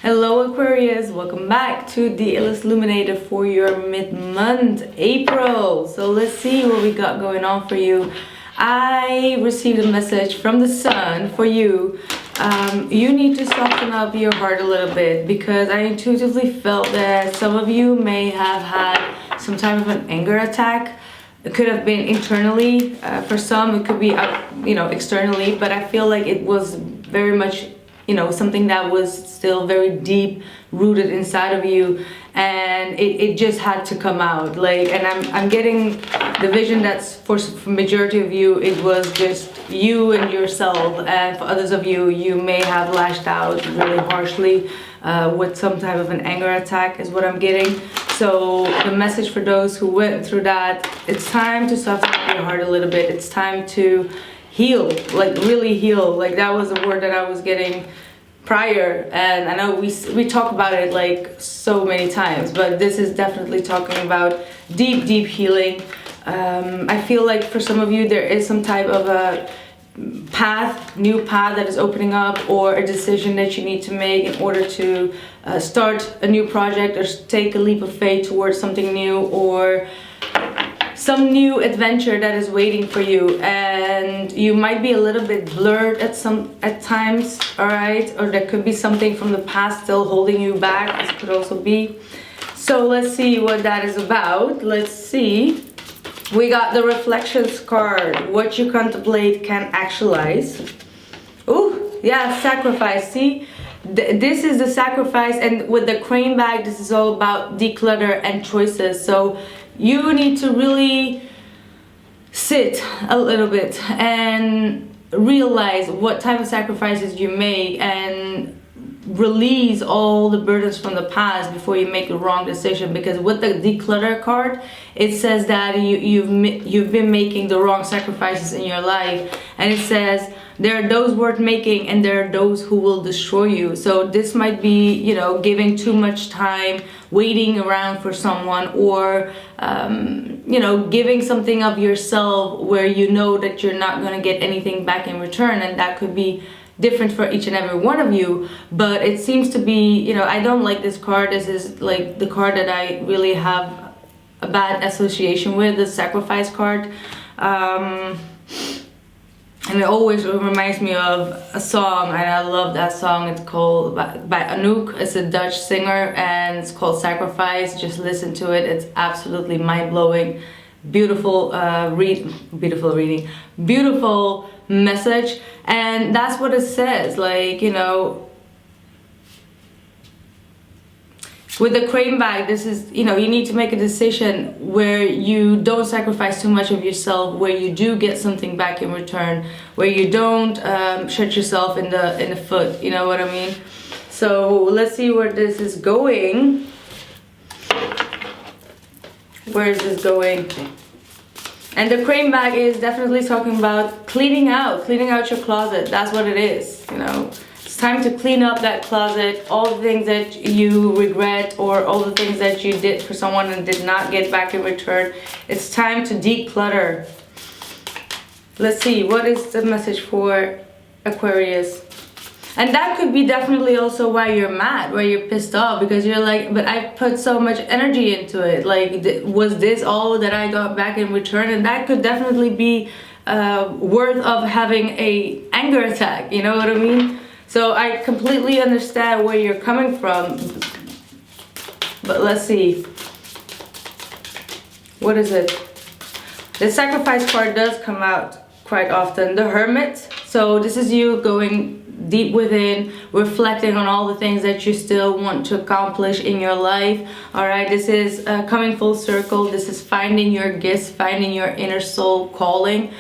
Hello Aquarius, welcome back to the illuminator for your mid-month April. So let's see what we got going on for you. I received a message from the sun for you. You need to soften up your heart a little bit because I intuitively felt that some of you may have had some type of an anger attack. It could have been internally, for some it could be externally, but I feel like it was very much something that was still very deep rooted inside of you, and it just had to come out. And I'm getting the vision that's for majority of you it was just you and yourself, and for others of you, you may have lashed out really harshly with some type of an anger attack is what I'm getting. So the message for those who went through that, it's time to soften up your heart a little bit. It's time to heal, really heal. That was a word that I was getting prior, and I know we talk about it so many times, but this is definitely talking about deep healing. I feel like for some of you there is some type of a new path that is opening up, or a decision that you need to make in order to start a new project or take a leap of faith towards something new, or some new adventure that is waiting for you, and you might be a little bit blurred at times, all right? Or there could be something from the past still holding you back. This could also be. So let's see what that is about. Let's see. We got the reflections card. What you contemplate can actualize. Ooh, yeah, sacrifice. See, this is the sacrifice, and with the crane bag, this is all about declutter and choices. So you need to really sit a little bit and realize what type of sacrifices you make, and release all the burdens from the past before you make the wrong decision. Because with the declutter card, it says that you've been making the wrong sacrifices in your life, and it says there are those worth making and there are those who will destroy you. So this might be giving too much time waiting around for someone, or giving something of yourself where you know that you're not going to get anything back in return, and that could be different for each and every one of you. But it seems to be, I don't like this card. This is the card that I really have a bad association with, the sacrifice card. And it always reminds me of a song, and I love that song. It's called by Anouk. It's a Dutch singer, and it's called Sacrifice. Just listen to it. It's absolutely mind-blowing. Beautiful reading, beautiful message. And that's what it says. With the crane bag, this is, you need to make a decision where you don't sacrifice too much of yourself, where you do get something back in return, where you don't shoot yourself in the foot, you know what I mean? So let's see where this is going. Where is this going? And the crane bag is definitely talking about cleaning out your closet. That's what it is, It's time to clean up that closet, all the things that you regret, or all the things that you did for someone and did not get back in return. It's time to declutter. Let's see, what is the message for Aquarius? And that could be definitely also why you're mad, why you're pissed off, because you're like, but I put so much energy into it. Was this all that I got back in return? And that could definitely be worth of having a anger attack, you know what I mean? So I completely understand where you're coming from. But let's see. What is it? The sacrifice card does come out quite often. The Hermit. So this is you going deep within, reflecting on all the things that you still want to accomplish in your life. All right, this is coming full circle. This is finding your gifts, finding your inner soul calling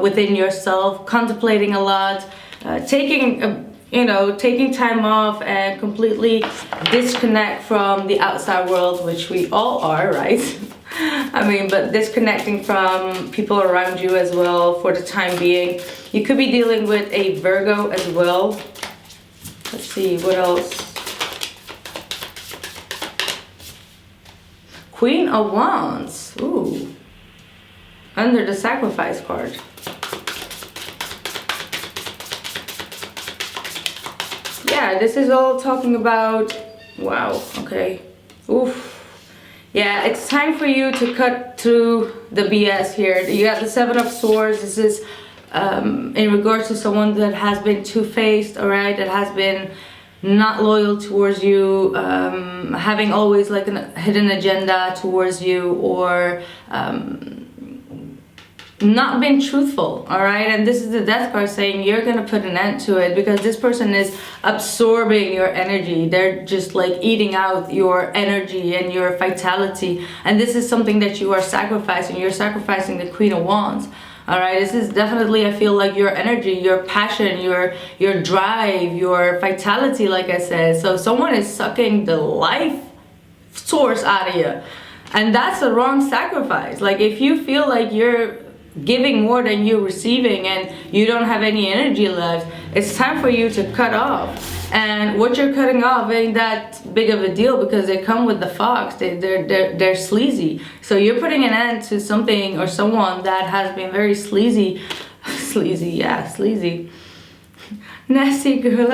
within yourself, contemplating a lot, taking time off and completely disconnect from the outside world, which we all are, right? But disconnecting from people around you as well for the time being. You could be dealing with a Virgo as well. Let's see, what else? Queen of Wands. Ooh. Under the sacrifice card. yeah, this is all talking about, wow, okay, oof. Yeah, it's time for you to cut through the BS here. You got the Seven of Swords. This is in regards to someone that has been two-faced, all right, that has been not loyal towards you, having always like a hidden agenda towards you, or not been truthful, all right? And this is the Death card saying you're gonna put an end to it, because this person is absorbing your energy. They're just like eating out your energy and your vitality, and this is something that you are sacrificing. You're sacrificing the Queen of Wands, all right? This is definitely, I feel like, your energy, your passion, your drive, your vitality, like I said. So someone is sucking the life source out of you, and that's the wrong sacrifice. Like, if you feel like you're giving more than you're receiving and you don't have any energy left, it's time for you to cut off. And what you're cutting off ain't that big of a deal, because they come with the fox. They're sleazy. So you're putting an end to something or someone that has been very sleazy. Sleazy. Nasty girl.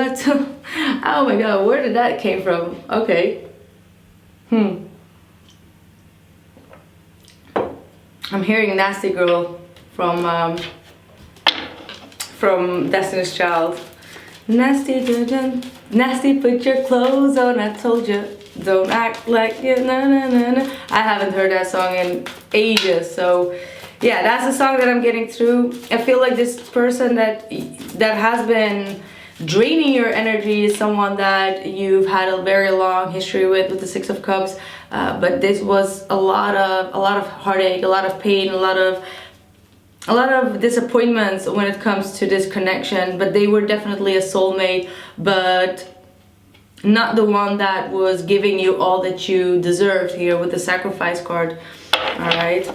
Oh my god, where did that came from? Okay. I'm hearing nasty girl from Destiny's Child. Nasty, nasty, put your clothes on. I told you, don't act like you. Na. I haven't heard that song in ages, so yeah, that's the song that I'm getting through. I feel like this person that has been draining your energy is someone that you've had a very long history with the Six of Cups. But this was a lot of heartache, a lot of pain, a lot of disappointments when it comes to this connection. But they were definitely a soulmate, but not the one that was giving you all that you deserved here with the Sacrifice card. All right.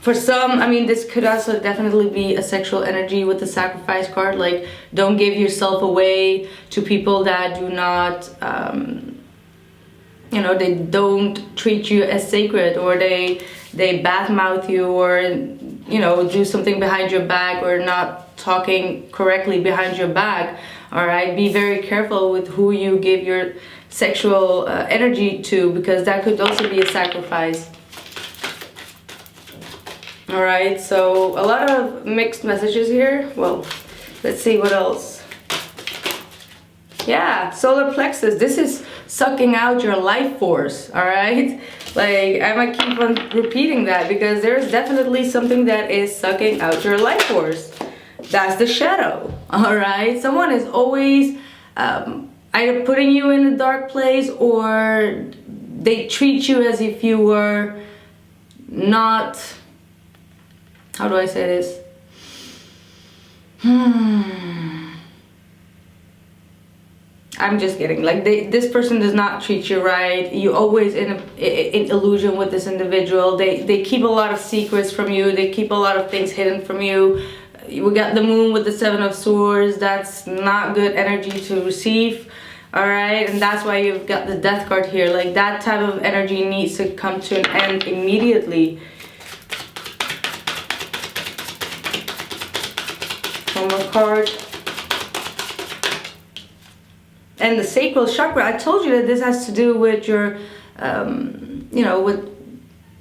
For some, I mean, this could also definitely be a sexual energy with the Sacrifice card. Like, don't give yourself away to people that do not, you know, they don't treat you as sacred, or they badmouth you, or, you know, do something behind your back, or not talking correctly behind your back. All right, be very careful with who you give your sexual energy to, because that could also be a sacrifice. All right, so a lot of mixed messages here. Well, let's see what else. Yeah, solar plexus. This is sucking out your life force, all right? Like, I might keep on repeating that, because there's definitely something that is sucking out your life force. That's the shadow, all right? Someone is always either putting you in a dark place, or they treat you as if you were not... How do I say this? I'm just kidding. Like, this person does not treat you right. You always in illusion with this individual. They keep a lot of secrets from you. They keep a lot of things hidden from you. We got the moon with the Seven of Swords. That's not good energy to receive. All right, and that's why you've got the Death card here. Like, that type of energy needs to come to an end immediately. One more card. And the sacral chakra, I told you that this has to do with your, you know,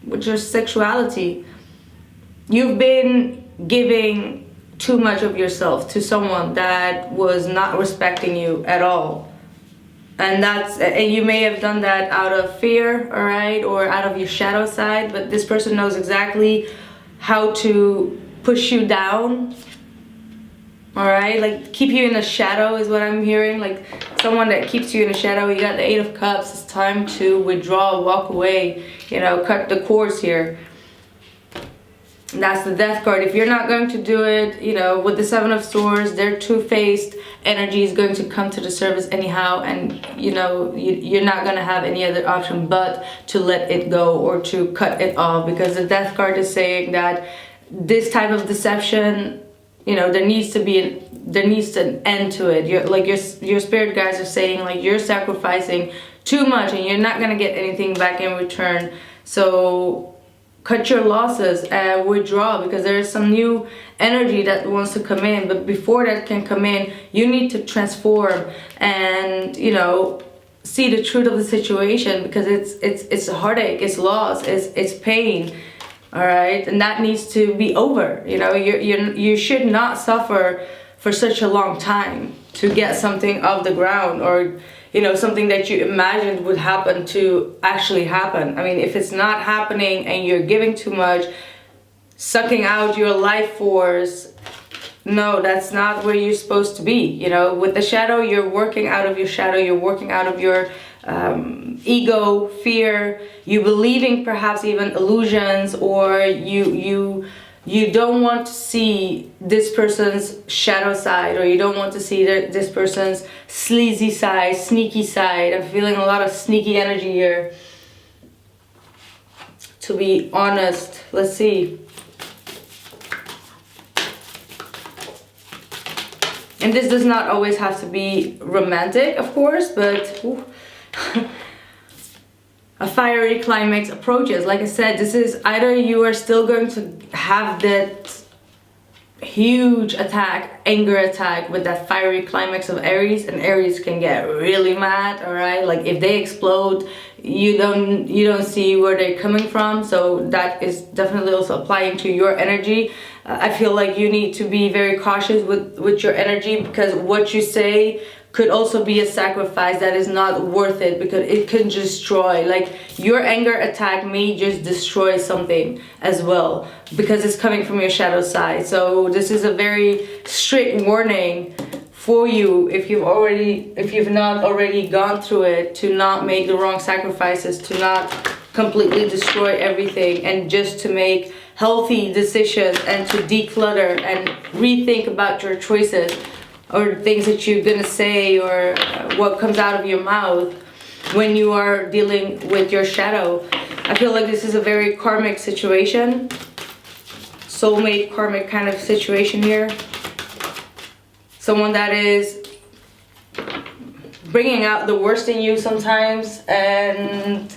with your sexuality. You've been giving too much of yourself to someone that was not respecting you at all. And you may have done that out of fear, all right, or out of your shadow side, but this person knows exactly how to push you down. All right, like, keep you in the shadow is what I'm hearing. Like, someone that keeps you in the shadow. You got the Eight of Cups. It's time to withdraw, walk away, you know, cut the cords here. And that's the Death card. If you're not going to do it, you know, with the Seven of Swords, their two-faced energy is going to come to the surface anyhow, and, you know, you're not going to have any other option but to let it go or to cut it off, because the Death card is saying that this type of deception, you know, there needs an end to it. Your spirit guides are saying, like, you're sacrificing too much and you're not gonna get anything back in return. So cut your losses and withdraw, because there is some new energy that wants to come in. But before that can come in, you need to transform and, you know, see the truth of the situation, because it's a heartache, it's loss, it's pain. All right, and that needs to be over. You know, you should not suffer for such a long time to get something off the ground, or, you know, something that you imagined would happen to actually happen. I mean, if it's not happening and you're giving too much, sucking out your life force, no, that's not where you're supposed to be. You know, with the shadow, you're working out of your shadow, you're working out of your ego, fear, you believing perhaps even illusions, or you don't want to see this person's shadow side, or you don't want to see this person's sleazy side, sneaky side. I'm feeling a lot of sneaky energy here, to be honest. Let's see. And this does not always have to be romantic, of course, but ooh, a fiery climax approaches. Like I said, this is either you are still going to have that huge attack, anger attack with that fiery climax of Aries, and Aries can get really mad, all right? Like if they explode, you don't see where they're coming from. So that is definitely also applying to your energy. I feel like you need to be very cautious with your energy, because what you say could also be a sacrifice that is not worth it, because it can destroy. Like your anger attack may just destroy something as well, because it's coming from your shadow side. So this is a very strict warning for you, if you've not already gone through it, to not make the wrong sacrifices, to not completely destroy everything, and just to make healthy decisions and to declutter and rethink about your choices, or things that you're gonna say, or what comes out of your mouth when you are dealing with your shadow. I feel like this is a very karmic situation, soulmate karmic kind of situation here. Someone that is bringing out the worst in you sometimes, and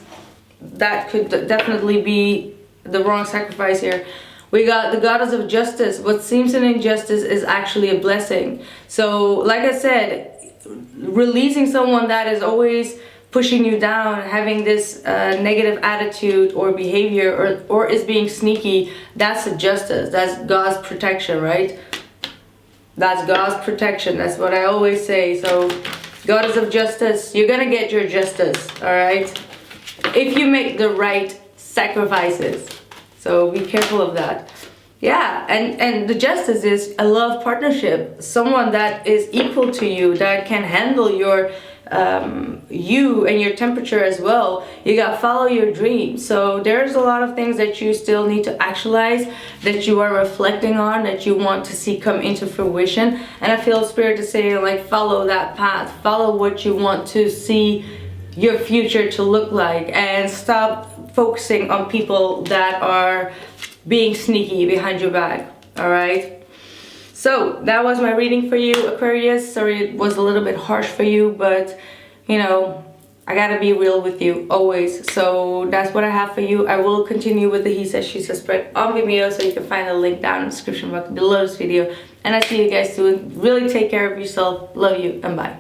that could definitely be the wrong sacrifice here. We got the goddess of justice. What seems an injustice is actually a blessing. So like I said, releasing someone that is always pushing you down, having this negative attitude or behavior, or is being sneaky, that's a justice. That's God's protection, right? That's God's protection. That's what I always say. So goddess of justice, you're gonna get your justice, all right? If you make the right sacrifices. So be careful of that. Yeah, and the justice is a love partnership. Someone that is equal to you, that can handle your you and your temperature as well. You got follow your dreams. So there's a lot of things that you still need to actualize, that you are reflecting on, that you want to see come into fruition. And I feel Spirit is saying, like, follow that path, follow what you want to see your future to look like, and stop focusing on people that are being sneaky behind your back. All right, so that was my reading for you, Aquarius. Sorry it was a little bit harsh for you, but you know, I gotta be real with you always. So that's what I have for you. I will continue with the He Says She Says spread on Vimeo, so you can find a link down in the description box below this video. And I see you guys soon. Really take care of yourself. Love you, and bye.